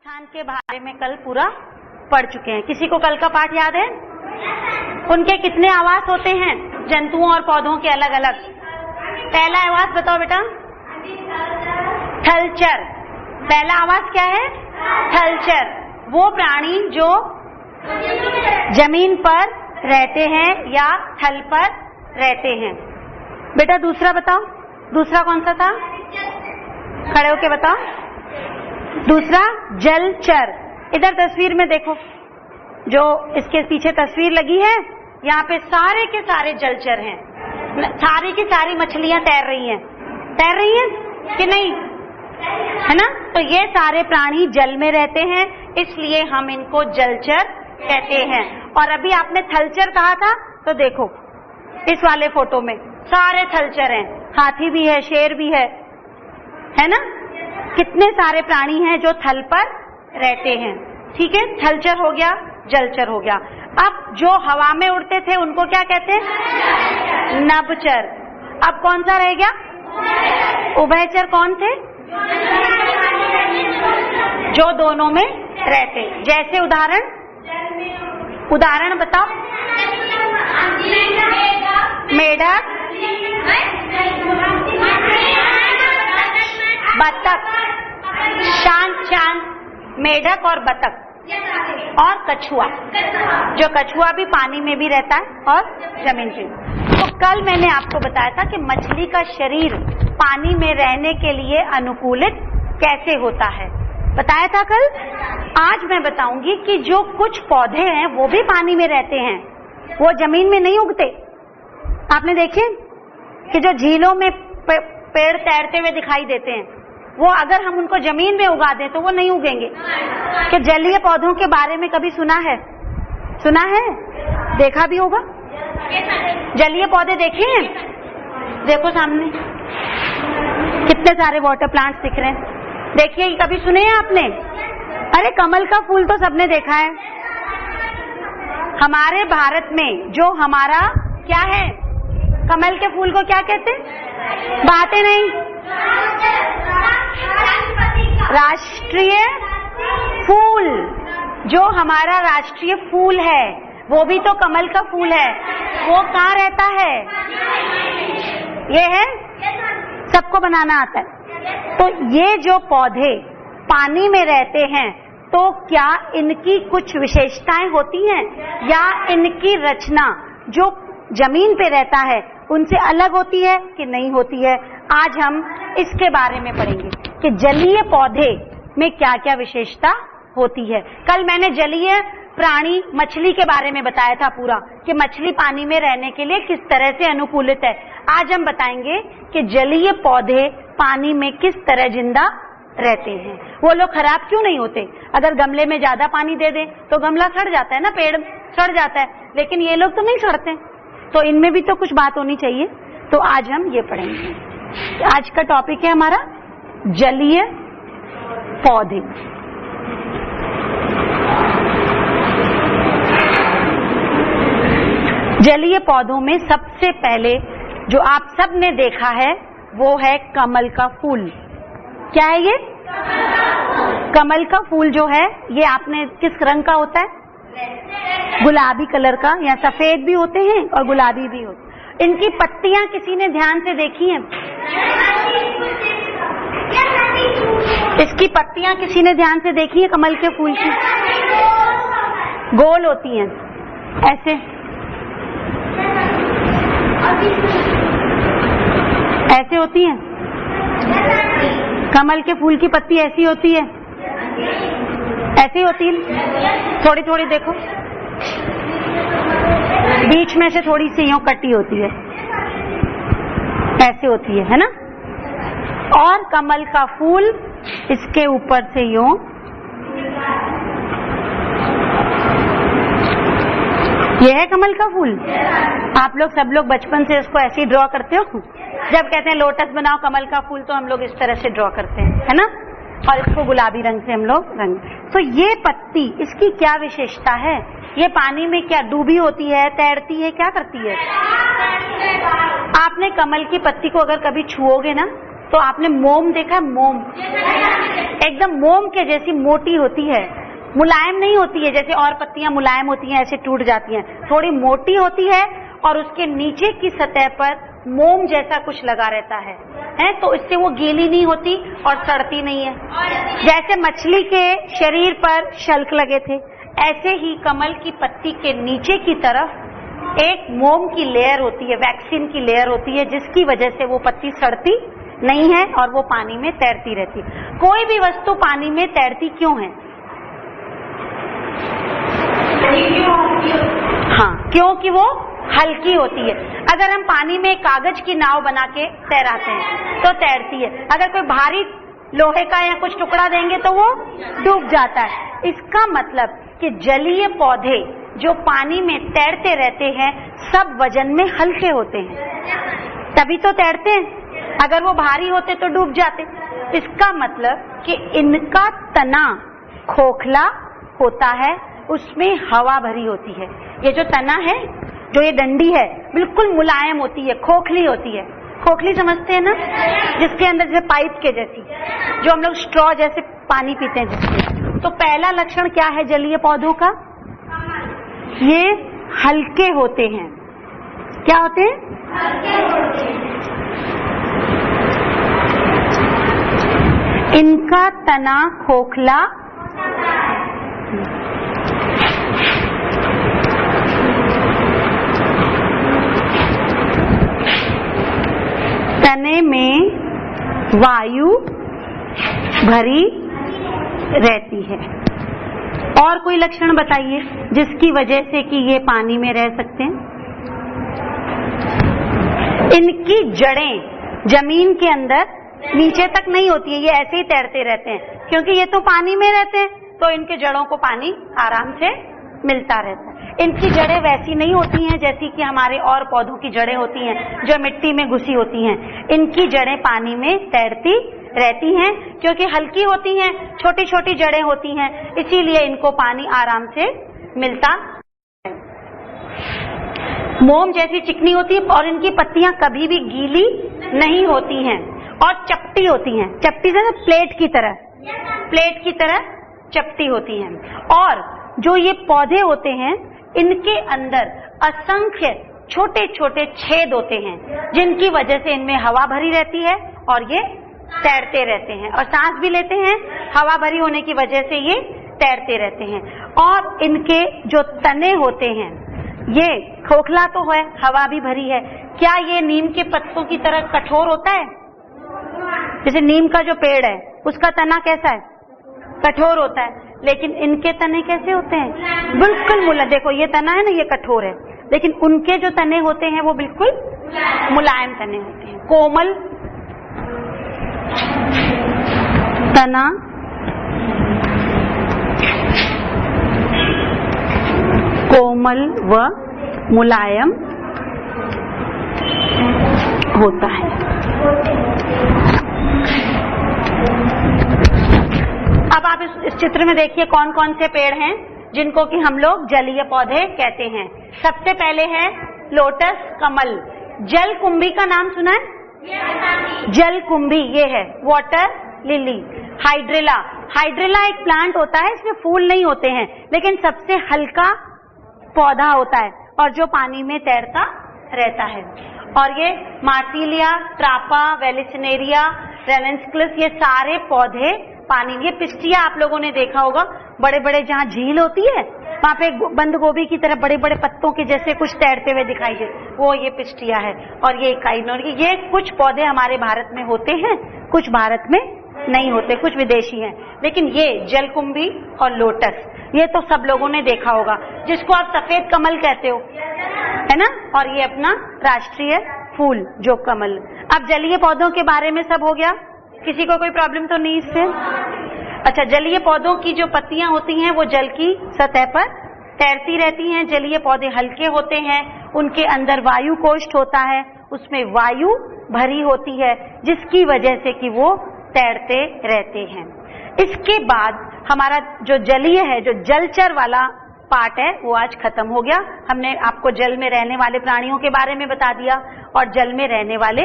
स्थान के बारे में कल पूरा पढ़ चुके हैं। किसी को कल का पाठ याद है? उनके कितने आवास होते हैं जंतुओं और पौधों के अलग अलग? पहला आवास बताओ बेटा। थलचर। पहला आवास क्या है? थलचर। वो प्राणी जो जमीन पर रहते हैं या थल पर रहते हैं। बेटा दूसरा बताओ, दूसरा कौन सा था? खड़े होके बताओ। दूसरा जलचर। इधर तस्वीर में देखो, जो इसके पीछे तस्वीर लगी है, यहाँ पे सारे के सारे जलचर हैं। सारी की सारी मछलियां तैर रही हैं कि नहीं? है ना? तो ये सारे प्राणी जल में रहते हैं, इसलिए हम इनको जलचर कहते हैं। और अभी आपने थलचर कहा था, तो देखो इस वाले फोटो में सारे थलचर हैं। हाथी भी है, शेर भी है ना? कितने सारे प्राणी हैं जो थल पर रहते हैं। ठीक है, थलचर हो गया, जलचर हो गया। अब जो हवा में उड़ते थे उनको क्या कहते हैं? नभचर। अब कौन सा रह गया? उभयचर। कौन थे? जो दोनों में रहते। जैसे उदाहरण बताओ। मेढक, बतख, शांत, मेढक और बतख और कछुआ। जो कछुआ भी पानी में भी रहता है और जमीन पे। तो कल मैंने आपको बताया था कि मछली का शरीर पानी में रहने के लिए अनुकूलित कैसे होता है, बताया था कल। आज मैं बताऊंगी कि जो कुछ पौधे हैं वो भी पानी में रहते हैं, वो जमीन में नहीं उगते। आपने देखे कि जो झीलों में पेड़ तैरते हुए दिखाई देते हैं, वो अगर हम उनको जमीन में उगा दें तो वो नहीं उगेंगे। कि जलीय पौधों के बारे में कभी सुना है? देखा भी होगा। जलीय पौधे देखे हैं? देखो सामने कितने सारे वाटर प्लांट्स दिख रहे हैं। देखिए, कभी सुने हैं आपने? अरे कमल का फूल तो सबने देखा है। हमारे भारत में जो हमारा क्या है, कमल के फूल को क्या कहते हैं? बातें नहीं, राष्ट्रीय फूल। जो हमारा राष्ट्रीय फूल है वो भी तो कमल का फूल है। वो कहाँ रहता है? ये है, सबको बनाना आता है। तो ये जो पौधे पानी में रहते हैं, तो क्या इनकी कुछ विशेषताएं होती हैं या इनकी रचना जो जमीन पे रहता है उनसे अलग होती है कि नहीं होती है? आज हम इसके बारे में पढ़ेंगे कि जलीय पौधे में क्या क्या विशेषता होती है। कल मैंने जलीय प्राणी मछली के बारे में बताया था पूरा, कि मछली पानी में रहने के लिए किस तरह से अनुकूलित है। आज हम बताएंगे कि जलीय पौधे पानी में किस तरह जिंदा रहते हैं। वो लोग खराब क्यों नहीं होते? अगर गमले में ज्यादा पानी दे दें तो गमला सड़ जाता है ना, पेड़ सड़ जाता है, लेकिन ये लोग तो नहीं सड़ते। तो इनमें भी तो कुछ बात होनी चाहिए। तो आज हम ये पढ़ेंगे। आज का टॉपिक है हमारा जलीय पौधे। जलीय पौधों में सबसे पहले जो आप सब ने देखा है वो है कमल का फूल। क्या है ये? कमल का फूल जो है, ये आपने किस रंग का होता है? गुलाबी कलर का, या सफेद भी होते हैं और गुलाबी भी होते हैं। इनकी पत्तियां किसी ने ध्यान से देखी हैं? इसकी पत्तियां किसी ने ध्यान से देखी है? कमल के फूल की गोल होती हैं, ऐसे होती हैं। कमल के फूल की पत्ती ऐसी होती है, ऐसी होती है। थोड़ी थोड़ी देखो, बीच में से थोड़ी सी यूं कटी होती है, ऐसे होती है ना? और कमल का फूल इसके ऊपर से यूं ये है कमल का फूल। आप लोग सब लोग बचपन से इसको ऐसे ही ड्रॉ करते हो। जब कहते हैं लोटस बनाओ कमल का फूल, तो हम लोग इस तरह से ड्रॉ करते हैं, है ना? और इसको गुलाबी रंग से हम लोग रंग। तो ये पत्ती, इसकी क्या विशेषता है? ये पानी में क्या डूबी होती है, तैरती है, क्या करती है? आपने कमल की पत्ती को अगर कभी छुओगे ना, तो आपने मोम देखा? मोम एकदम मोम के जैसी मोटी होती है, मुलायम नहीं होती है जैसे और पत्तियां मुलायम होती हैं ऐसे टूट जाती हैं, थोड़ी मोटी होती है और उसके नीचे की सतह पर मोम जैसा कुछ लगा रहता है तो इससे वो गीली नहीं होती और सड़ती नहीं है। जैसे मछली के शरीर पर शल्क लगे थे, ऐसे ही कमल की पत्ती के नीचे की तरफ एक मोम की लेयर होती है, वैक्सीन की लेयर होती है, जिसकी वजह से वो पत्ती सड़ती नहीं है और वो पानी में तैरती रहती है। कोई भी वस्तु पानी में तैरती क्यों है? हाँ, क्योंकि वो हल्की होती है। अगर हम पानी में कागज की नाव बना के तैराते हैं तो तैरती है, अगर कोई भारी लोहे का या कुछ टुकड़ा देंगे तो वो डूब जाता है। इसका मतलब कि जलीय पौधे जो पानी में तैरते रहते हैं सब वजन में हल्के होते हैं, तभी तो तैरते हैं। अगर वो भारी होते तो डूब जाते। इसका मतलब कि इनका तना खोखला होता है, उसमें हवा भरी होती है। ये जो तना है, जो ये डंडी है, बिल्कुल मुलायम होती है, खोखली होती है। खोखली समझते हैं ना, जिसके अंदर जैसे पाइप के जैसी, जो हम लोग स्ट्रॉ जैसे पानी पीते हैं जिससे। तो पहला लक्षण क्या है जलीय पौधों का? ये हल्के होते हैं। क्या होते हैं? इनका तना खोखला तने में वायु भरी रहती है। और कोई लक्षण बताइए जिसकी वजह से कि ये पानी में रह सकते हैं। इनकी जड़ें जमीन के अंदर नीचे तक नहीं होती है, ये ऐसे ही तैरते रहते हैं, क्योंकि ये तो पानी में रहते हैं तो इनके जड़ों को पानी आराम से मिलता रहता है। इनकी जड़ें वैसी नहीं होती हैं जैसी कि हमारे और पौधों की जड़ें होती हैं जो मिट्टी में घुसी होती हैं। इनकी जड़ें पानी में तैरती रहती हैं क्योंकि हल्की होती हैं, छोटी छोटी जड़ें होती हैं, इसीलिए इनको पानी आराम से मिलता है। मोम जैसी चिकनी होती है और इनकी पत्तियां कभी भी गीली नहीं होती हैं और चपटी होती हैं। चपटी से प्लेट की तरह चपटी होती हैं। और जो ये पौधे होते हैं इनके अंदर असंख्य छोटे छोटे छेद होते हैं जिनकी वजह से इनमें हवा भरी रहती है और ये तैरते रहते हैं और सांस भी लेते हैं। हवा भरी होने की वजह से ये तैरते रहते हैं। और इनके जो तने होते हैं ये खोखला तो है, हवा भी भरी है। क्या ये नीम के पत्तों की तरह कठोर होता है? जैसे नीम का जो पेड़ है उसका तना कैसा है? कठोर होता है। लेकिन इनके तने कैसे होते हैं? बिल्कुल मुलायम। देखो ये तना है ना, ये कठोर है, लेकिन उनके जो तने होते हैं वो बिल्कुल मुलायम तने होते हैं। कोमल तना कोमल व मुलायम होता है। अब आप इस चित्र में देखिए कौन कौन से पेड़ हैं जिनको कि हम लोग जलीय पौधे कहते हैं। सबसे पहले है लोटस कमल। जलकुंभी का नाम सुना है? जलकुंभी ये है। Water lily. हाइड्रेला। हाइड्रेला एक प्लांट होता है, इसमें फूल नहीं होते हैं लेकिन सबसे हल्का पौधा होता है और जो पानी में तैरता रहता है। और ये मार्सिलिया, ट्रापा, वेलिसिनेरिया, रेलेंस्कुलस, ये सारे पौधे पानी। ये पिस्टिया आप लोगों ने देखा होगा, बड़े बड़े जहाँ झील होती है वहां पे बंद गोभी की तरह बड़े बड़े पत्तों के जैसे कुछ तैरते हुए दिखाई दे, वो ये पिस्टिया है। और ये काइनोर। ये कुछ पौधे हमारे भारत में होते हैं, कुछ भारत में नहीं होते, कुछ विदेशी हैं। लेकिन ये जलकुंभी और लोटस ये तो सब लोगों ने देखा होगा, जिसको आप सफेद कमल कहते हो, है ना। और ये अपना राष्ट्रीय फूल जो कमल। अब जलीय पौधों के बारे में सब हो गया। किसी को कोई प्रॉब्लम तो नहीं इससे? अच्छा, जलीय पौधों की जो पत्तियां होती हैं वो जल की सतह पर तैरती रहती हैं। जलीय पौधे हल्के होते हैं, उनके अंदर वायु कोष्ठ होता है, उसमें वायु भरी होती है जिसकी वजह से कि वो तैरते रहते हैं। इसके बाद हमारा जो जलीय है, जो जलचर वाला पार्ट है, वो आज खत्म हो गया। हमने आपको जल में रहने वाले प्राणियों के बारे में बता दिया और जल में रहने वाले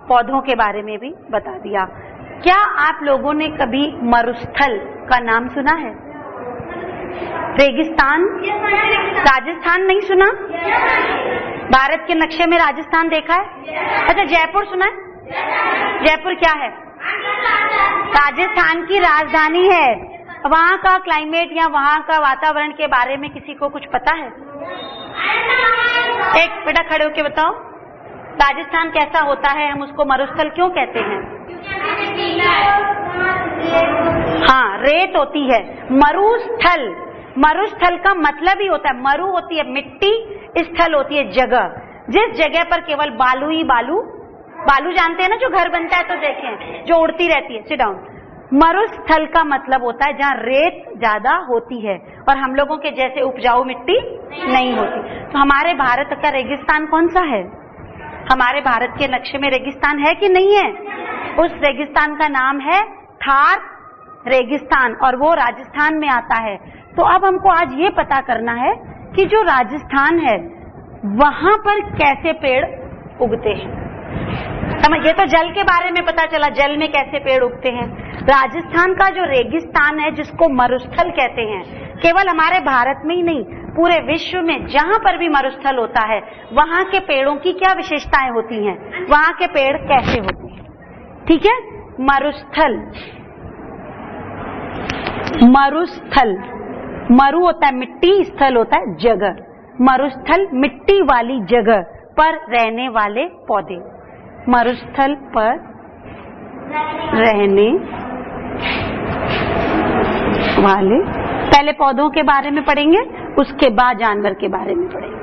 पौधों के बारे में भी बता दिया। क्या आप लोगों ने कभी मरुस्थल का नाम सुना है? रेगिस्तान, राजस्थान नहीं सुना? भारत के नक्शे में राजस्थान देखा है? अच्छा, जयपुर सुना है? जयपुर क्या है? राजस्थान की राजधानी है। वहाँ का क्लाइमेट या वहाँ का वातावरण के बारे में किसी को कुछ पता है? एक बेटा खड़े होके बताओ, राजस्थान कैसा होता है? हम उसको मरुस्थल क्यों कहते हैं? हाँ, रेत होती है। मरुस्थल, मरुस्थल का मतलब ही होता है, मरु होती है मिट्टी, स्थल होती है जगह, जिस जगह पर केवल बालू ही बालू, बालू जानते हैं ना जो घर बनता है तो देखें, जो उड़ती रहती है। Sit down. मरुस्थल का मतलब होता है जहाँ रेत ज्यादा होती है और हम लोगों के जैसे उपजाऊ मिट्टी नहीं होती। तो हमारे भारत का रेगिस्तान कौन सा है? हमारे भारत के नक्शे में रेगिस्तान है कि नहीं है? उस रेगिस्तान का नाम है थार रेगिस्तान और वो राजस्थान में आता है। तो अब हमको आज ये पता करना है कि जो राजस्थान है वहां पर कैसे पेड़ उगते हैं। समझ, ये तो जल के बारे में पता चला, जल में कैसे पेड़ उगते हैं। राजस्थान का जो रेगिस्तान है जिसको मरुस्थल कहते हैं, केवल हमारे भारत में ही नहीं, पूरे विश्व में जहां पर भी मरुस्थल होता है वहां के पेड़ों की क्या विशेषताएं होती हैं, वहां के पेड़ कैसे होते हैं। ठीक है, मरुस्थल, मरुस्थल, मरु होता है मिट्टी, स्थल होता है जगह। मरुस्थल मिट्टी वाली जगह पर रहने वाले पौधे, मरुस्थल पर रहने वाले, पहले पौधों के बारे में पढ़ेंगे, उसके बाद जानवर के बारे में पढ़ेंगे।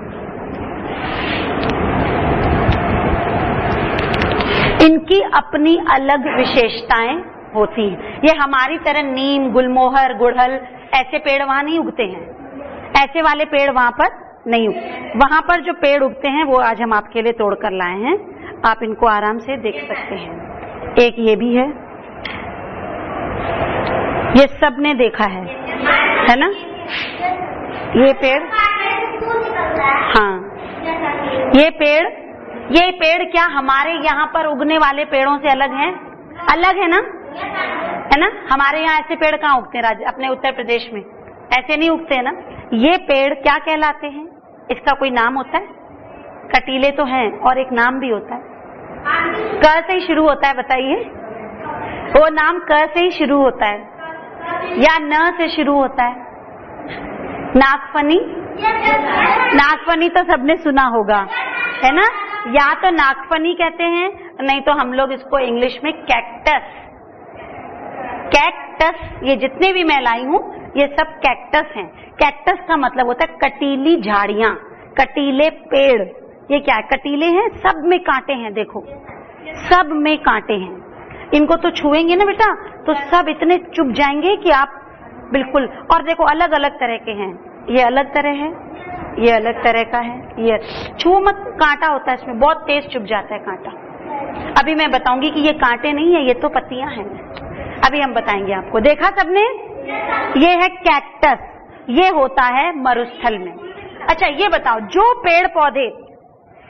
इनकी अपनी अलग विशेषताएं होती हैं। ये हमारी तरह नीम, गुलमोहर, गुड़हल ऐसे पेड़ वहां नहीं उगते हैं, ऐसे वाले पेड़ वहां पर नहीं उगते। वहां पर जो पेड़ उगते हैं वो आज हम आपके लिए तोड़ कर लाए हैं, आप इनको आराम से देख सकते हैं। एक ये भी है, ये सबने देखा है ना? ये पेड़, हाँ, ये पेड़ क्या हमारे यहाँ पर उगने वाले पेड़ों से अलग हैं? अलग है ना? है ना? हमारे यहाँ ऐसे पेड़ कहाँ उगते हैं? अपने उत्तर प्रदेश में ऐसे नहीं उगते हैं ना। ये पेड़ क्या कहलाते हैं? इसका कोई नाम होता है? कटीले तो हैं और एक नाम भी होता है, क से ही शुरू होता है। बताइए, वो नाम क से ही शुरू होता है या न से शुरू होता है? नागफनी, नागफनी तो सबने सुना होगा, है ना? या तो नागफनी कहते हैं, नहीं तो हम लोग इसको इंग्लिश में कैक्टस, कैक्टस, ये जितने भी मैं लाई हूं ये सब कैक्टस हैं। कैक्टस का मतलब होता है कटीली झाड़ियां, कटीले पेड़। ये क्या है? कटीले हैं, सब में कांटे हैं, देखो सब में कांटे हैं। इनको तो छुएंगे ना बेटा तो सब इतने चुभ जाएंगे कि आप बिल्कुल, और देखो अलग अलग तरह के हैं, ये अलग तरह है, ये अलग तरह का है, ये छू मत, कांटा होता है इसमें, बहुत तेज चुभ जाता है कांटा। अभी मैं बताऊंगी कि ये कांटे नहीं है, ये तो पत्तियां हैं, अभी हम बताएंगे आपको। देखा सबने? ये है कैक्टस, ये होता है मरुस्थल में। अच्छा ये बताओ, जो पेड़ पौधे,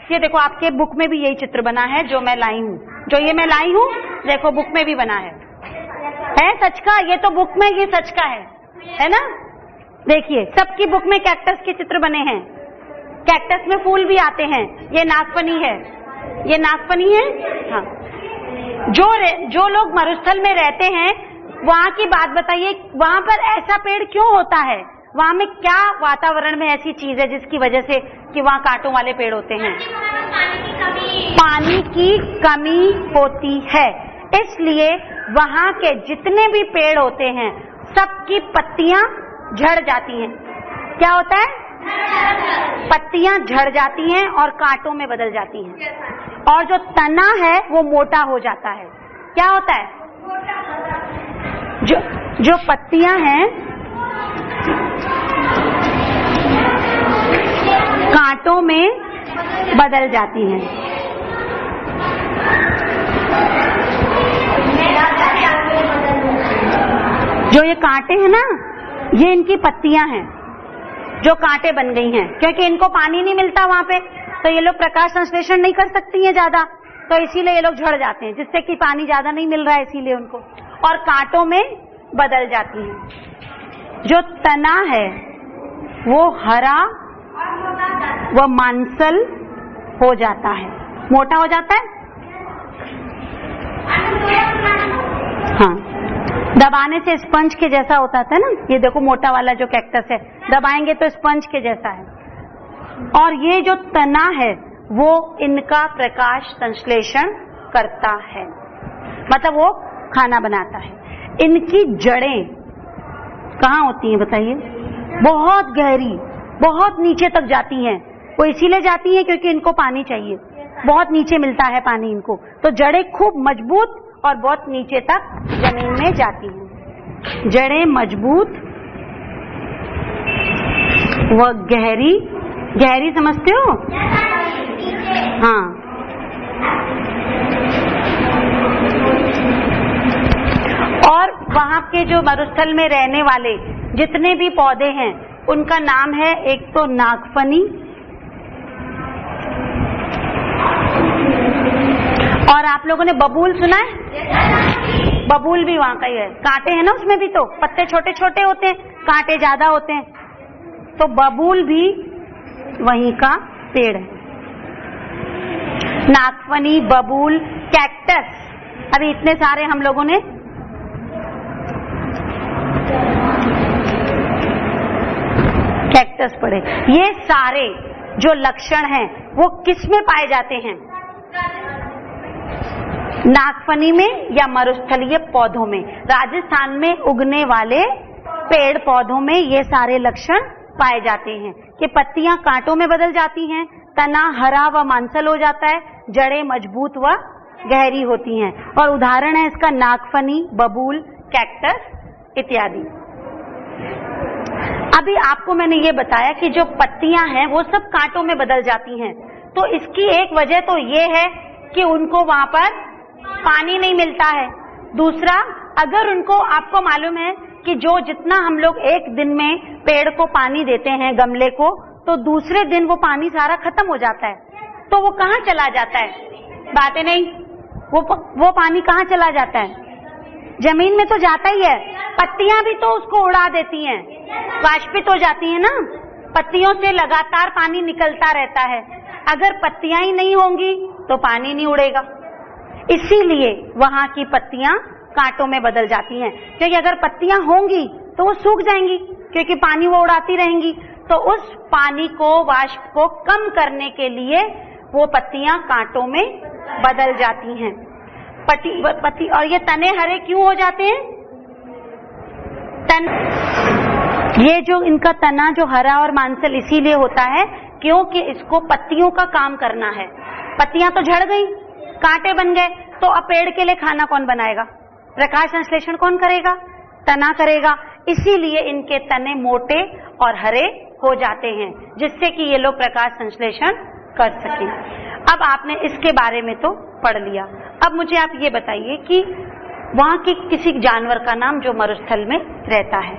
ये देखो आपके बुक में भी यही चित्र बना है जो मैं लाई हूँ, जो ये मैं लाई हूँ देखो बुक में भी बना है सच का? ये तो बुक में ये सच का है ना? देखिए सबकी बुक में कैक्टस के चित्र बने हैं, कैक्टस में फूल भी आते हैं। ये नागफनी है, ये नागफनी है। हाँ, जो लोग मरुस्थल में रहते हैं वहां की बात बताइए, वहां पर ऐसा पेड़ क्यों होता है? वहां में क्या वातावरण में ऐसी चीज है जिसकी वजह से कि वहां कांटों वाले पेड़ होते हैं? पानी की कमी होती है, इसलिए वहां के जितने भी पेड़ होते हैं सबकी पत्तियां झड़ जाती हैं। क्या होता है? पत्तियां झड़ जाती हैं और कांटों में बदल जाती हैं, और जो तना है वो मोटा हो जाता है। क्या होता है? जो पत्तियां हैं कांटों में बदल जाती हैं। जो ये कांटे हैं ना, ये इनकी पत्तियां हैं जो कांटे बन गई हैं, क्योंकि इनको पानी नहीं मिलता वहां पे, तो ये लोग प्रकाश संश्लेषण नहीं कर सकती हैं ज्यादा, तो इसीलिए ये लोग झड़ जाते हैं, जिससे कि पानी ज्यादा नहीं मिल रहा है इसीलिए उनको, और कांटों में बदल जाती हैं। जो तना है वो हरा व मांसल हो जाता है, मोटा हो जाता है। हाँ, दबाने से स्पंज के जैसा होता था ना, ये देखो मोटा वाला जो कैक्टस है, दबाएंगे तो स्पंज के जैसा है। और ये जो तना है वो इनका प्रकाश संश्लेषण करता है, मतलब वो खाना बनाता है। इनकी जड़ें कहाँ होती हैं बताइए? बहुत गहरी, बहुत नीचे तक जाती हैं। वो इसीलिए जाती हैं क्योंकि इनको पानी चाहिए, बहुत नीचे मिलता है पानी इनको, तो जड़ें खूब मजबूत और बहुत नीचे तक जमीन में जाती हैं। जड़ें मजबूत व गहरी, गहरी समझते हो? हाँ, और वहां के जो मरुस्थल में रहने वाले जितने भी पौधे हैं उनका नाम है, एक तो नागफनी, और आप लोगों ने बबूल सुना है? बबूल भी वहां का ही है, कांटे हैं ना उसमें भी, तो पत्ते छोटे छोटे होते हैं, कांटे ज्यादा होते हैं, तो बबूल भी वहीं का पेड़ है। नागफनी, बबूल, कैक्टस, अभी इतने सारे हम लोगों ने कैक्टस पढ़े। ये सारे जो लक्षण हैं वो किस में पाए जाते हैं? नागफनी में या मरुस्थलीय पौधों में, राजस्थान में उगने वाले पेड़ पौधों में ये सारे लक्षण पाए जाते हैं कि पत्तियां कांटों में बदल जाती हैं, तना हरा व मांसल हो जाता है, जड़ें मजबूत व गहरी होती हैं। और उदाहरण है इसका नागफनी, बबूल, कैक्टस इत्यादि। अभी आपको मैंने ये बताया कि जो पत्तियां हैं वो सब कांटों में बदल जाती हैं, तो इसकी एक वजह तो ये है कि उनको वहां पर पानी नहीं मिलता है। दूसरा, अगर उनको, आपको मालूम है कि जो जितना हम लोग एक दिन में पेड़ को पानी देते हैं, गमले को, तो दूसरे दिन वो पानी सारा खत्म हो जाता है, तो वो कहाँ चला जाता है? बातें नहीं, वो पानी कहाँ चला जाता है? जमीन में तो जाता ही है। पत्तियां भी तो उसको उड़ा देती हैं, वाष्पित हो जाती है ना, पत्तियों से लगातार पानी निकलता रहता है। अगर पत्तियां ही नहीं होंगी तो पानी नहीं उड़ेगा, इसीलिए वहां की पत्तियां कांटों में बदल जाती हैं। क्योंकि अगर पत्तियां होंगी तो वो सूख जाएंगी, क्योंकि पानी वो उड़ाती रहेंगी, तो उस पानी को, वाष्प को कम करने के लिए वो पत्तियां कांटों में बदल जाती हैं। पत्ती और ये तने हरे क्यों हो जाते हैं? ये जो इनका तना जो हरा और मांसल इसीलिए होता है क्योंकि इसको पत्तियों का काम करना है। पत्तियां तो झड़ गई, कांटे बन गए, तो अब पेड़ के लिए खाना कौन बनाएगा? प्रकाश संश्लेषण कौन करेगा? तना करेगा। इसीलिए इनके तने मोटे और हरे हो जाते हैं, जिससे कि ये लोग प्रकाश संश्लेषण कर सकें। अब आपने इसके बारे में तो पढ़ लिया। अब मुझे आप ये बताइए कि वहां की किसी जानवर का नाम जो मरुस्थल में रहता है?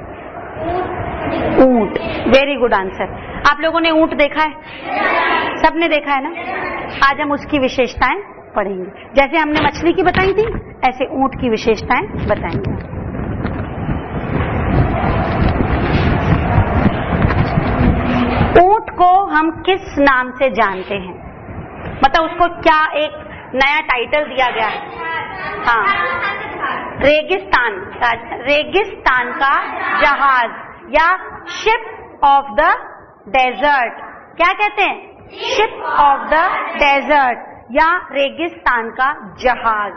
ऊंट। Very good answer. आप लोगों ने ऊंट देखा है? सबने देखा है ना? आज हम उसकी विशेषताएं पढ़ेंगे। जैसे हमने मछली की बताई थी, ऐसे ऊंट की विशेषताएं बताएंगे। ऊंट को हम किस नाम से जानते हैं? मतलब उसको क्या एक नया टाइटल दिया गया है? हाँ, रेगिस्तान, रेगिस्तान का जहाज या शिप ऑफ द डेजर्ट। क्या कहते हैं? शिप ऑफ द डेजर्ट या रेगिस्तान का जहाज।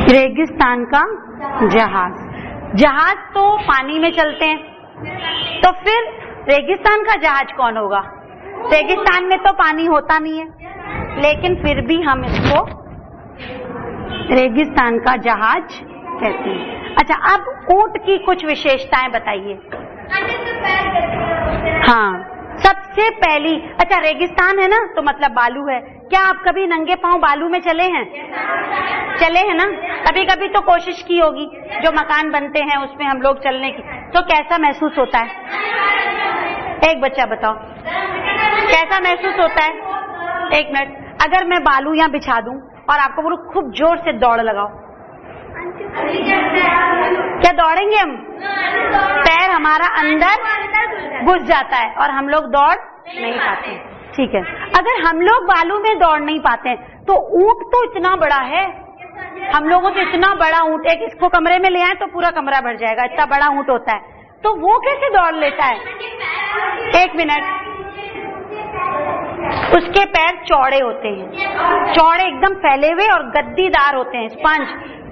रेगिस्तान का जहाज। जहाज तो पानी में चलते हैं, तो फिर रेगिस्तान का जहाज कौन होगा? रेगिस्तान में तो पानी होता नहीं है, लेकिन फिर भी हम इसको रेगिस्तान का जहाज कहते हैं। अच्छा, अब ऊंट की कुछ विशेषताएं बताइए। हाँ, सब सबसे पहली, अच्छा रेगिस्तान है ना तो मतलब बालू है। क्या आप कभी नंगे पांव बालू में चले हैं? चले हैं ना? कभी कभी तो कोशिश की होगी, जो मकान बनते हैं उसमें हम लोग चलने की, तो कैसा महसूस होता है? एक बच्चा बताओ कैसा महसूस होता है? एक मिनट, अगर मैं बालू यहाँ बिछा दूं और आपको बोलूं खूब जोर से दौड़ लगाओ, क्या दौड़ेंगे हम? पैर हमारा अंदर घुस जाता है और हम लोग दौड़ नहीं पाते। ठीक है, अगर हम लोग बालू में दौड़ नहीं पाते तो ऊंट तो इतना बड़ा है, हम लोगों से इतना बड़ा ऊंट, एक इसको कमरे में ले आए तो पूरा कमरा भर जाएगा, इतना बड़ा ऊंट होता है, तो वो कैसे दौड़ लेता है? एक मिनट, उसके पैर चौड़े होते हैं, चौड़े एकदम फैले हुए और गद्दीदार होते हैं, स्पंज।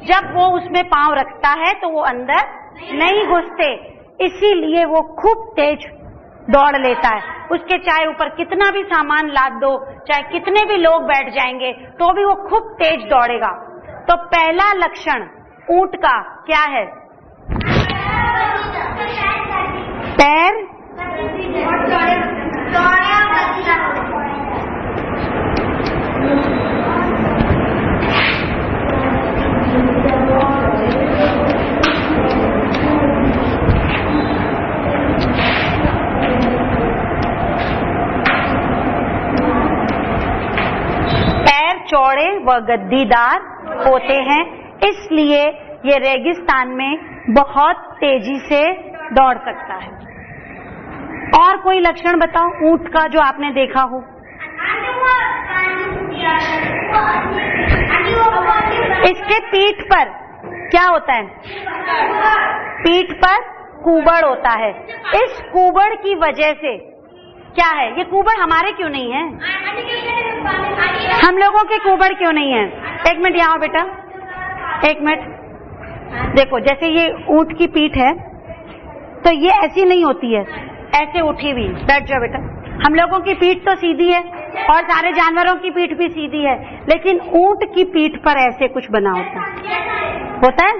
जब वो उसमें पांव रखता है तो वो अंदर नहीं घुसते, इसीलिए वो खूब तेज दौड़ लेता है। उसके चाहे ऊपर कितना भी सामान लाद दो, चाहे कितने भी लोग बैठ जाएंगे, तो भी वो खूब तेज दौड़ेगा। तो पहला लक्षण ऊंट का क्या है? पैर चौड़े व गद्दीदार होते हैं, इसलिए ये रेगिस्तान में बहुत तेजी से दौड़ सकता है। और कोई लक्षण बताओ ऊंट का जो आपने देखा हो? इसके पीठ पर क्या होता है? पीठ पर कुबड़ होता है। इस कुबड़ की वजह से क्या है? ये कुबड़ हमारे क्यों नहीं है? हम लोगों के कुबड़ क्यों नहीं है? एक मिनट यहाँ बेटा, एक मिनट देखो, जैसे ये ऊंट की पीठ है तो ये ऐसी नहीं होती है, ऐसे उठी हुई। बैठ जाओ बेटा। हम लोगों की पीठ तो सीधी है और सारे जानवरों की पीठ भी सीधी है, लेकिन ऊंट की पीठ पर ऐसे कुछ बना होता है।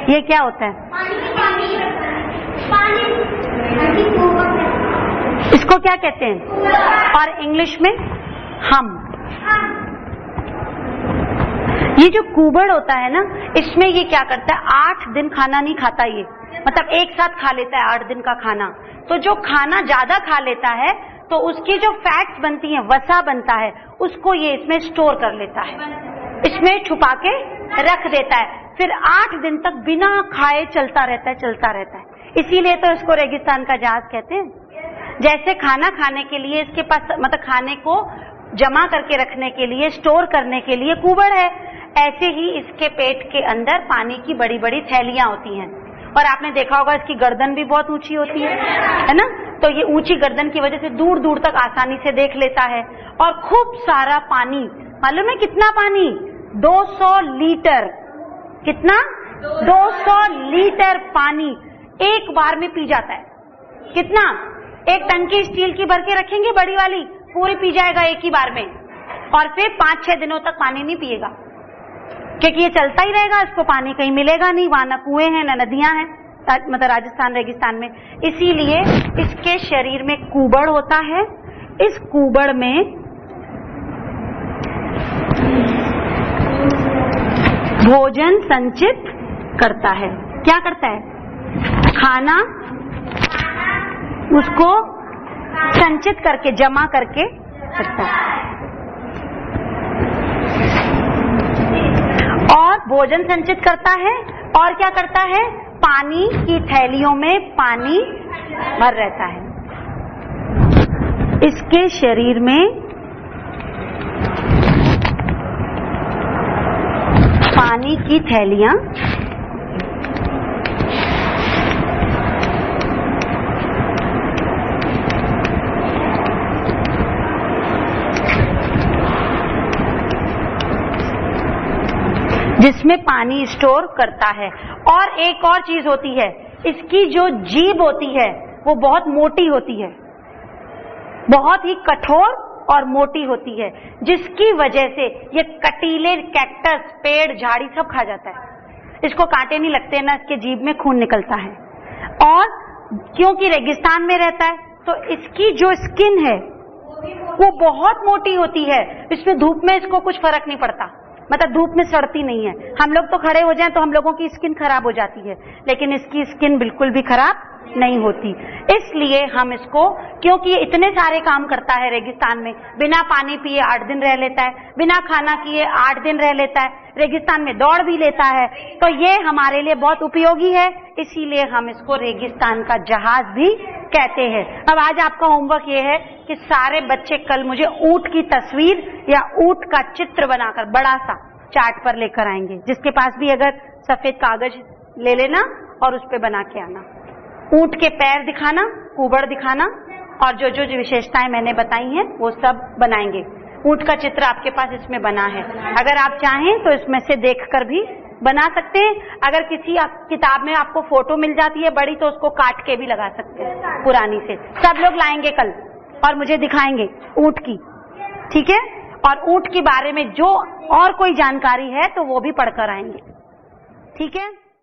ये क्या होता है? इसको क्या कहते हैं? और इंग्लिश में हम। ये जो कुबड़ होता है ना, इसमें ये क्या करता है? 8 दिन खाना नहीं खाता ये, मतलब एक साथ खा लेता है 8 दिन का खाना। तो जो खाना ज्यादा खा लेता है तो उसकी जो फैट्स बनती हैं, वसा बनता है, उसको ये इसमें स्टोर कर लेता है, इसमें छुपा के रख देता है, फिर 8 दिन तक बिना खाए चलता रहता है। इसीलिए तो इसको रेगिस्तान का जहाज कहते हैं। जैसे खाना खाने के लिए इसके पास, मतलब खाने को जमा करके रखने के लिए, स्टोर करने के लिए कुबड़ है, ऐसे ही इसके पेट के अंदर पानी की बड़ी बड़ी थैलियां होती हैं। और आपने देखा होगा इसकी गर्दन भी बहुत ऊंची होती है ना? तो ये ऊंची गर्दन की वजह से दूर दूर तक आसानी से देख लेता है। और खूब सारा पानी, मालूम है कितना पानी? 200 लीटर। कितना? 200 लीटर पानी एक बार में पी जाता है। कितना? एक टंकी स्टील की भर के रखेंगे बड़ी वाली, पूरी पी जाएगा एक ही बार में, और फिर 5-6 दिनों तक पानी नहीं पिएगा, क्योंकि ये चलता ही रहेगा, इसको पानी कहीं मिलेगा नहीं, वहां न कुएं हैं न नदियां हैं, मतलब राजस्थान रेगिस्तान में। इसीलिए इसके शरीर में कुबड़ होता है। इस कुबड़ में भोजन संचित करता है। क्या करता है? खाना उसको संचित करके, जमा करके रखता है। और भोजन संचित करता है, और क्या करता है? पानी की थैलियों में पानी भर रहता है। इसके शरीर में पानी की थैलियां जिसमें पानी स्टोर करता है। और एक और चीज होती है, इसकी जो जीभ होती है वो बहुत मोटी होती है, बहुत ही कठोर और मोटी होती है, जिसकी वजह से ये कटीले कैक्टस, पेड़, झाड़ी सब खा जाता है। इसको कांटे नहीं लगते ना, इसके जीभ में खून निकलता है। और क्योंकि रेगिस्तान में रहता है तो इसकी जो स्किन है वो बहुत मोटी होती है, इसमें धूप में इसको कुछ फर्क नहीं पड़ता, मतलब धूप में सड़ती नहीं है। हम लोग तो खड़े हो जाएं तो हम लोगों की स्किन खराब हो जाती है, लेकिन इसकी स्किन बिल्कुल भी खराब नहीं होती। इसलिए हम इसको, क्योंकि ये इतने सारे काम करता है रेगिस्तान में, बिना पानी पिए 8 दिन रह लेता है, बिना खाना किए 8 दिन रह लेता है, रेगिस्तान में दौड़ भी लेता है, तो ये हमारे लिए बहुत उपयोगी है, इसीलिए हम इसको रेगिस्तान का जहाज भी कहते हैं। अब आज आपका होमवर्क ये है कि सारे बच्चे कल मुझे ऊंट की तस्वीर या ऊंट का चित्र बनाकर बड़ा सा चार्ट पर लेकर आएंगे। जिसके पास भी अगर सफेद कागज ले लेना और उस पे बना के आना। ऊंट के पैर दिखाना, कुबड़ दिखाना, और जो जो विशेषताएं मैंने बताई हैं वो सब बनाएंगे। ऊंट का चित्र आपके पास इसमें बना है, अगर आप चाहें तो इसमें से देखकर भी बना सकते हैं। अगर किसी किताब में आपको फोटो मिल जाती है बड़ी तो उसको काट के भी लगा सकते हैं पुरानी से। सब लोग लाएंगे कल और मुझे दिखाएंगे ऊंट की, ठीक है? और ऊंट के बारे में जो और कोई जानकारी है तो वो भी पढ़कर आएंगे, ठीक है?